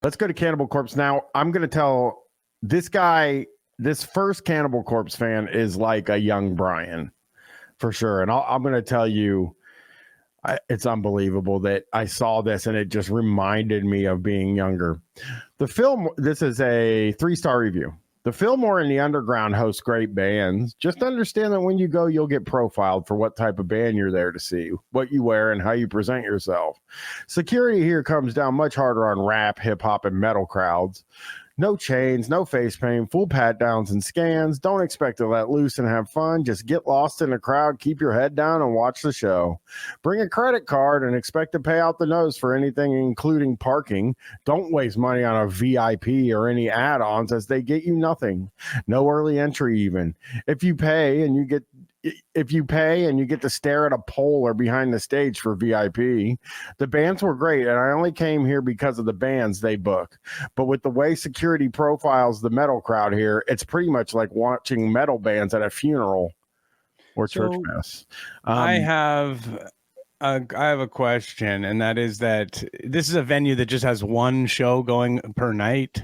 Let's go to Cannibal Corpse. Now, I'm going to tell this guy, this first Cannibal Corpse fan is like a young Bryan for sure. And I'm going to tell you, it's unbelievable that I saw this and it just reminded me of being younger. The film, this is a 3-star review. The Fillmore and the Underground host great bands. Just understand that when you go, you'll get profiled for what type of band you're there to see, what you wear, and how you present yourself. Security here comes down much harder on rap, hip-hop, and metal crowds. No chains, no face paint, full pat-downs and scans. Don't expect to let loose and have fun. Just get lost in the crowd, keep your head down, and watch the show. Bring a credit card and expect to pay out the nose for anything, including parking. Don't waste money on a VIP or any add-ons, as they get you nothing. No early entry even. If you pay and you get to stare at a pole or behind the stage for VIP. The bands were great, and I only came here because of the bands they book. But with the way security profiles the metal crowd here, it's pretty much like watching metal bands at a funeral or church mass. I have a question, and that is that this is a venue that just has one show going per night.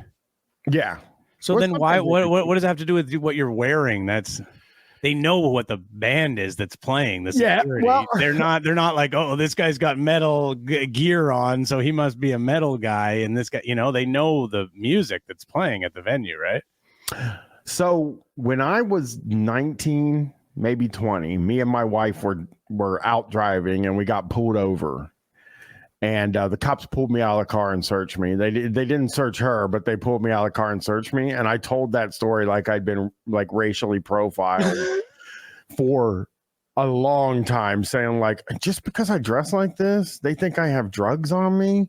Yeah. So then why? What does it have to do with what you're wearing? They know what the band is that's playing. The security. Yeah, well, they're not like, oh, this guy's got metal gear on, so he must be a metal guy. And this guy, they know the music that's playing at the venue, right? So when I was 19, maybe 20, me and my wife were out driving, and we got pulled over. And the cops pulled me out of the car and searched me. They didn't search her, but they pulled me out of the car and searched me. And I told that story like I'd been like racially profiled for a long time, saying like, just because I dress like this, they think I have drugs on me.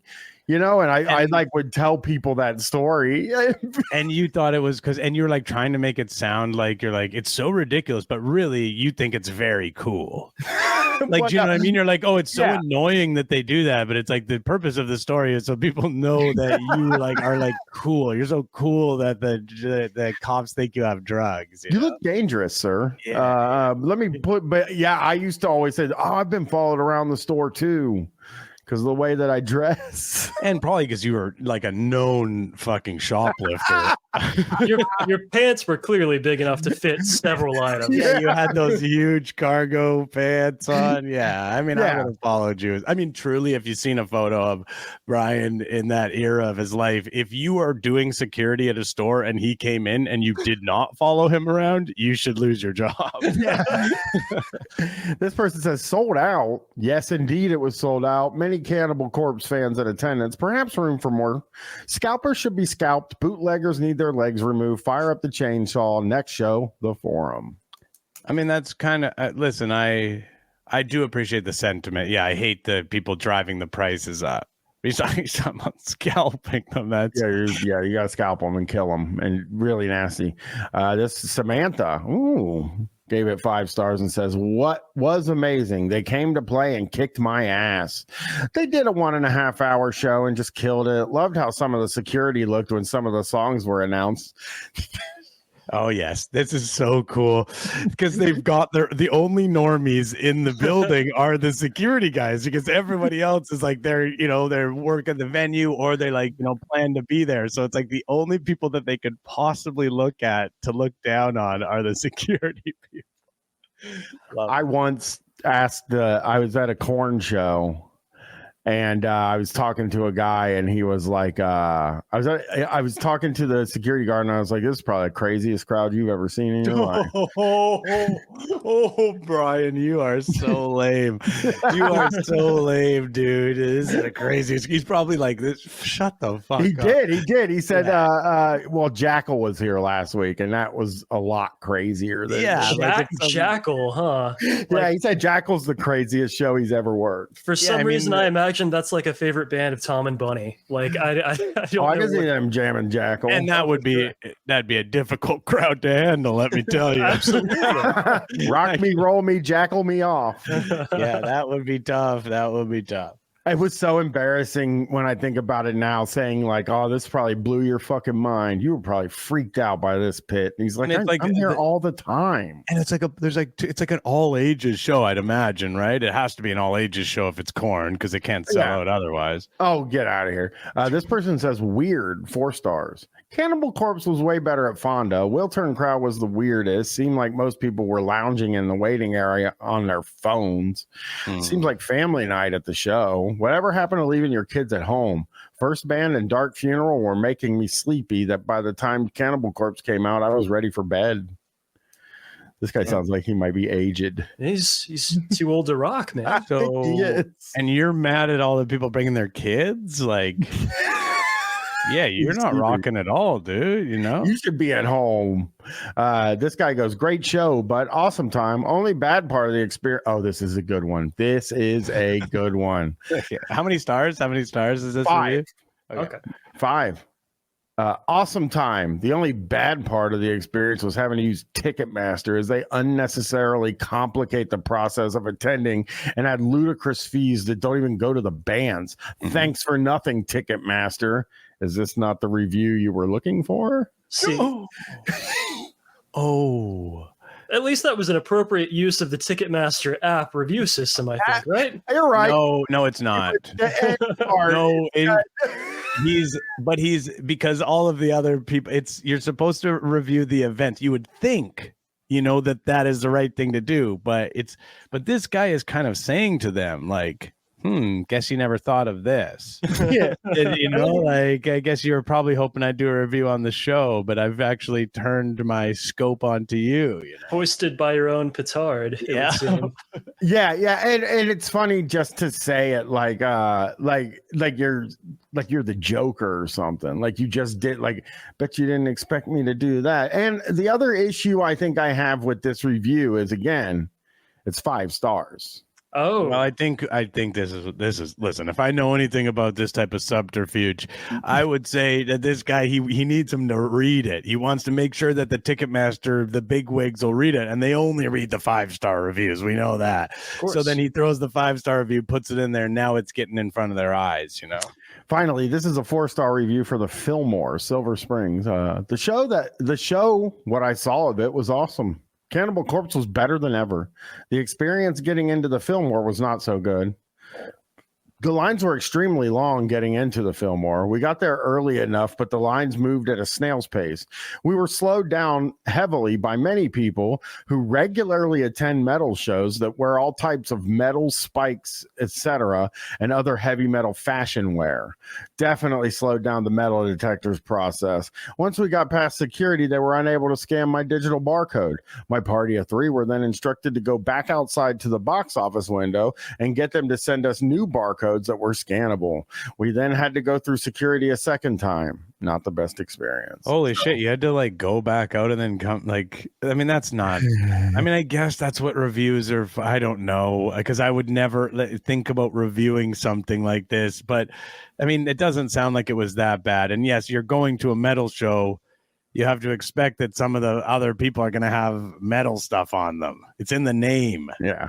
And I like would tell people that story. And you thought it was and you're like trying to make it sound like you're like, it's so ridiculous, but really you think it's very cool. Like, you know what I mean? You're like, oh, it's so annoying that they do that, but it's like the purpose of the story is so people know that you like are like cool. You're so cool that the cops think you have drugs. You look dangerous, sir. Yeah. I used to always say, oh, I've been followed around the store too. Because of the way that I dress. And probably because you were like a known fucking shoplifter. your pants were clearly big enough to fit several items. Yeah, you had those huge cargo pants on. Yeah, I mean, I would have followed you. I mean, truly, if you've seen a photo of Bryan in that era of his life, if you are doing security at a store and he came in and you did not follow him around, you should lose your job. Yeah. This person says, sold out. Yes, indeed, it was sold out. Many Cannibal Corpse fans in attendance, perhaps room for more. Scalpers should be scalped. Bootleggers need their legs removed. Fire up the chainsaw. Next show, the Forum. I mean, that's kind of listen, I do appreciate the sentiment. Yeah, I hate the people driving the prices up. He's talking about scalping them. You gotta scalp them and kill them, and really nasty. This is Samantha. Ooh. Gave it 5 stars and says, what was amazing? They came to play and kicked my ass. They did a 1.5 hour show and just killed it. Loved how some of the security looked when some of the songs were announced. Oh, yes. This is so cool because they've got the only normies in the building are the security guys, because everybody else is like they're working the venue or they like, plan to be there. So it's like the only people that they could possibly look down on are the security people. I once asked I was at a corn show. And I was talking to a guy, and he was like, I was talking to the security guard, and I was like, this is probably the craziest crowd you've ever seen in your life. Oh, Bryan, you are so lame. You are so lame, dude. This is the craziest. He's probably like this. Shut the fuck up. He did. He said, well, Jackal was here last week, and that was a lot crazier than Jackal, huh? Yeah, he said Jackal's the craziest show he's ever worked. For some reason, I imagine that's like a favorite band of Tom and Bunny. Like I don't know. I can see them jamming Jackal, and that'd be a difficult crowd to handle. Let me tell you, absolutely. Rock me, roll me, jackal me off. Yeah, that would be tough. It was so embarrassing when I think about it now, saying like, "Oh, this probably blew your fucking mind. You were probably freaked out by this pit." And he's like, And it's like I'm here all the time." And it's like it's like an all ages show, I'd imagine, right? It has to be an all ages show if it's Korn because it can't sell out otherwise. Oh, get out of here. This person says weird, 4 stars. Cannibal Corpse was way better at Fonda. Will Turn crowd was the weirdest. Seemed like most people were lounging in the waiting area on their phones. Seems like family night at the show. Whatever happened to leaving your kids at home? First band and Dark Funeral were making me sleepy that by the time Cannibal Corpse came out, I was ready for bed. This guy sounds like he might be aged. He's too old to rock, man. So, and you're mad at all the people bringing their kids? Like, yeah, you're not rocking at all, dude. You know, you should be at home. This guy goes, great show, but awesome time. Only bad part of the experience. Oh, this is a good one. This is a good one. How many stars? How many stars is this? 5. Okay. 5. Awesome time. The only bad part of the experience was having to use Ticketmaster, as they unnecessarily complicate the process of attending and add ludicrous fees that don't even go to the bands. Thanks for nothing, Ticketmaster. Is this not the review you were looking for? See, Oh, at least that was an appropriate use of the Ticketmaster app review system, I think, right? You're right. no, it's not. No, he's because all of the other people, you're supposed to review the event. You would think, that is the right thing to do, but this guy is kind of saying to them like, guess you never thought of this. Yeah. I guess you were probably hoping I'd do a review on the show, but I've actually turned my scope onto you. Hoisted by your own petard. It would seem. Yeah, and it's funny just to say it like you're the Joker or something. Like you just did. Like, bet you didn't expect me to do that. And the other issue I think I have with this review is, again, it's 5 stars. Oh, well, I think this is listen, if I know anything about this type of subterfuge, I would say that this guy, he needs him to read it. He wants to make sure that the Ticketmaster, the big wigs, will read it, and they only read the 5-star reviews. We know that. So then he throws the 5-star review, puts it in there. Now it's getting in front of their eyes, Finally, this is a 4-star review for the Fillmore, Silver Springs. The show, what I saw of it was awesome. Cannibal Corpse was better than ever. The experience getting into the Fillmore was not so good. The lines were extremely long getting into the Fillmore. We got there early enough, but the lines moved at a snail's pace. We were slowed down heavily by many people who regularly attend metal shows that wear all types of metal spikes, etc., and other heavy metal fashion wear. Definitely slowed down the metal detectors process. Once we got past security, they were unable to scan my digital barcode. My party of 3 were then instructed to go back outside to the box office window and get them to send us new barcodes that were scannable. We then had to go through security a second time. Not the best experience. Holy shit, you had to go back out and then come that's not I guess that's what reviews are. I don't know, because I would never think about reviewing something like this, but it doesn't sound like it was that bad. And yes, you're going to a metal show. You have to expect that some of the other people are going to have metal stuff on them. It's in the name. Yeah.